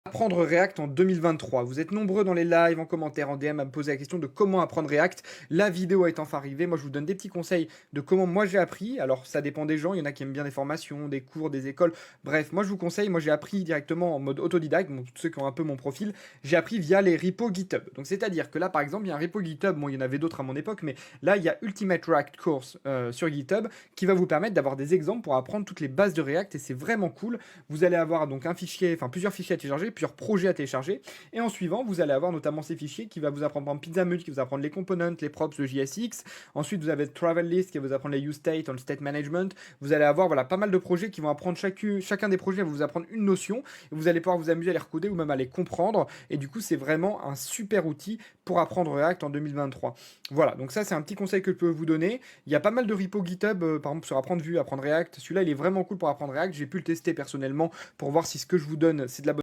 Apprendre React en 2023. Vous êtes nombreux dans les lives, en commentaire, en DM à me poser la question de comment apprendre React. La vidéo est enfin arrivée. Moi, je vous donne des petits conseils de comment moi j'ai appris. Alors, ça dépend des gens. Il y en a qui aiment bien des formations, des cours, des écoles. Bref, moi, je vous conseille. Moi, j'ai appris directement en mode autodidacte. Donc, ceux qui ont un peu mon profil, j'ai appris via les repos GitHub. Donc, c'est-à-dire que là, par exemple, il y a un repo GitHub. Bon, il y en avait d'autres à mon époque, mais là, il y a Ultimate React Course sur GitHub qui va vous permettre d'avoir des exemples pour apprendre toutes les bases de React et c'est vraiment cool. Vous allez avoir donc un fichier, enfin plusieurs fichiers à télécharger, plusieurs projets à télécharger. Et en suivant, vous allez avoir notamment ces fichiers qui va vous apprendre par exemple Pizza qui va vous apprendre les components, les props, le JSX. Ensuite, vous avez Travel List qui va vous apprendre les use state, le state management. Vous allez avoir voilà, pas mal de projets qui vont apprendre chacun des projets va vous apprendre une notion. Et vous allez pouvoir vous amuser à les recoder ou même à les comprendre. Et du coup, c'est vraiment un super outil pour apprendre React en 2023. Voilà, donc ça c'est un petit conseil que je peux vous donner. Il y a pas mal de repos GitHub, par exemple sur apprendre Vue, apprendre React. Celui-là, il est vraiment cool pour apprendre React. J'ai pu le tester personnellement pour voir si ce que je vous donne, c'est de la bonne